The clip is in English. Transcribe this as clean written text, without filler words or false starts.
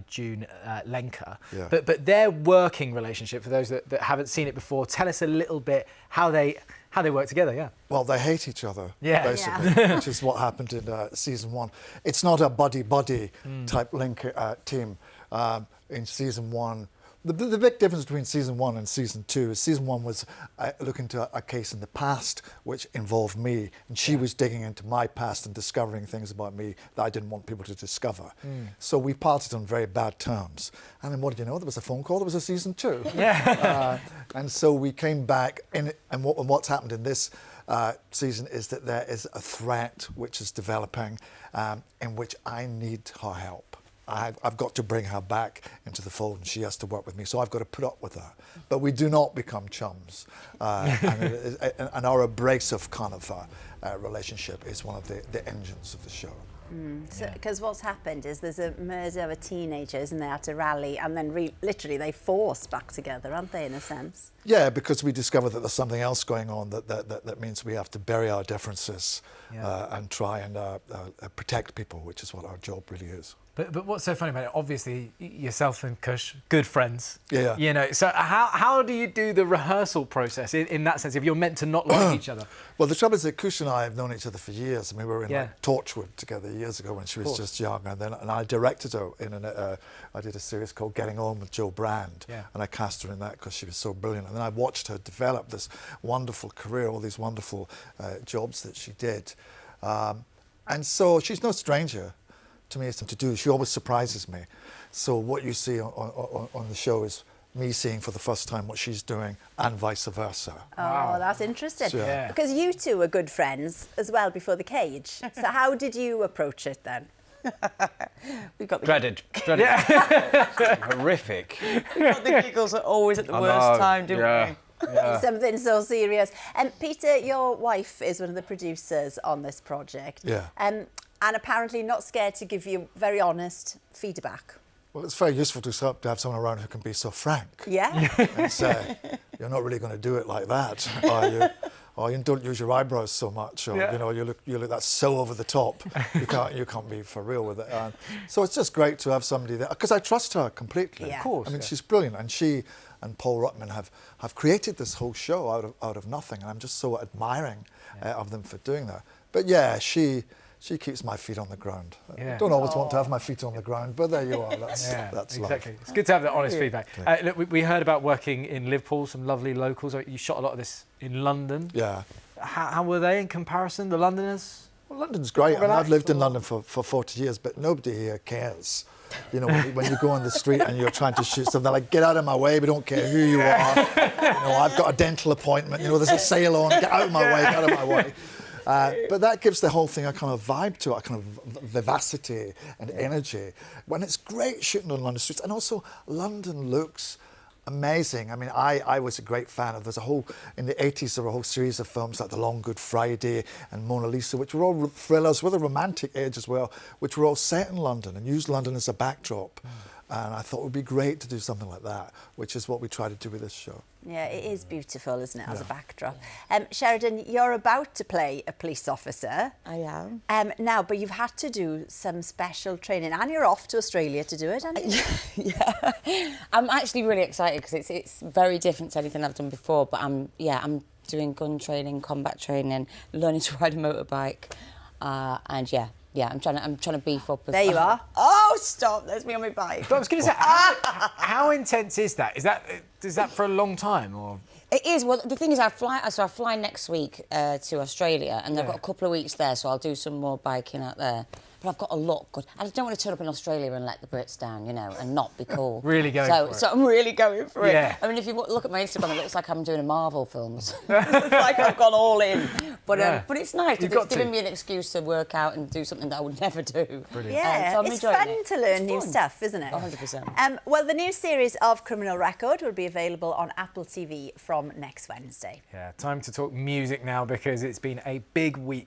June Lenker, Yeah. but their working relationship, for those that haven't seen it before, tell us a little bit how they work together. Yeah. Well, they hate each other, Yeah. basically, which is what happened in season 1. It's not a buddy-buddy type team. In season 1, the big difference between season 1 and season 2 is season 1 was looking to a case in the past which involved me, and she was digging into my past and discovering things about me that I didn't want people to discover. So we parted on very bad terms. And then what did you know? There was a phone call. There was a season 2. Yeah. And so we came back, and what's happened in this season is that there is a threat which is developing in which I need her help. I've got to bring her back into the fold, and she has to work with me, so I've got to put up with her. But we do not become chums, and our abrasive kind of relationship is one of the engines of the show. Because what's happened is there's a murder of a teenager, isn't there, at a rally, and then literally they force back together, aren't they, in a sense? Yeah, because we discover that there's something else going on that means we have to bury our differences and try and protect people, which is what our job really is. But what's so funny about it? Obviously, yourself and Kush, good friends. Yeah. You know, so how do you do the rehearsal process in that sense, if you're meant to not like each other? Well, the trouble is that Kush and I have known each other for years. I mean, we were in like, Torchwood together years ago when she was just young, and I directed her in I did a series called Getting On with Joe Brand, and I cast her in that because she was so brilliant. And then I watched her develop this wonderful career, all these wonderful jobs that she did, and so she's no stranger to me. It's something to do. She always surprises me. So what you see on the show is me seeing for the first time what she's doing, and vice versa. Oh, that's interesting. So, yeah. Because you two were good friends as well before the cage. So how did you approach it then? We got the Dreaded. Horrific. we got the giggles are always at the worst time, didn't we? Yeah. Something so serious. And Peter, your wife is one of the producers on this project. Yeah. And apparently not scared to give you very honest feedback. Well, it's very useful to have someone around who can be so frank. Yeah. And say, you're not really going to do it like that, or you don't use your eyebrows so much, or you know, you look that's so over the top. You can't be for real with it. So it's just great to have somebody there, because I trust her completely. Yeah. Of course. I mean, she's brilliant, and she and Paul Ruttman have created this whole show out of nothing, and I'm just so admiring of them for doing that. But yeah, she keeps my feet on the ground. Yeah. I don't always want to have my feet on the ground, but there you are. That's exactly. life. It's good to have that honest feedback. Look, we heard about working in Liverpool, some lovely locals. You shot a lot of this in London. Yeah. How were they in comparison, the Londoners? Well, London's great. I mean, I've lived in or- London for 40 years, but nobody here cares. You know, when you go on the street and you're trying to shoot something, like, get out of my way, we don't care who you are. You know, I've got a dental appointment, you know, there's a sale on, get out of my way, get out of my way. But that gives the whole thing a kind of vibe to it, a kind of vivacity and energy. When it's great shooting on London streets, and also London looks amazing. I mean, I was a great fan of, in the 80s, there were a whole series of films like The Long Good Friday and Mona Lisa, which were all thrillers with a romantic edge as well, which were all set in London and used London as a backdrop. And I thought it would be great to do something like that, which is what we try to do with this show. Yeah, it is beautiful, isn't it, as a backdrop. Sheridan, you're about to play a police officer. I am. Now, but you've had to do some special training, and you're off to Australia to do it, aren't you? Yeah. I'm actually really excited because it's very different to anything I've done before, but I'm doing gun training, combat training, learning to ride a motorbike, and I'm trying to beef up. There you are. Oh, stop! There's me on my bike. But I was going to say, how intense is that? Is that for a long time, or? It is. Well, the thing is, I fly next week to Australia, and I've got a couple of weeks there, so I'll do some more biking out there. But I've got a lot good. I don't want to turn up in Australia and let the Brits down, you know, and not be cool. Really going for it. So I'm really going for it. Yeah. I mean, if you look at my Instagram, it looks like I'm doing a Marvel films. It's like I've gone all in. But it's nice. It's giving me an excuse to work out and do something that I would never do. Brilliant. Yeah, so I'm it's enjoying fun it. to learn new fun. stuff, isn't it? 100%. Well, the new series of Criminal Record will be available on Apple TV from next Wednesday. Yeah, time to talk music now, because it's been a big week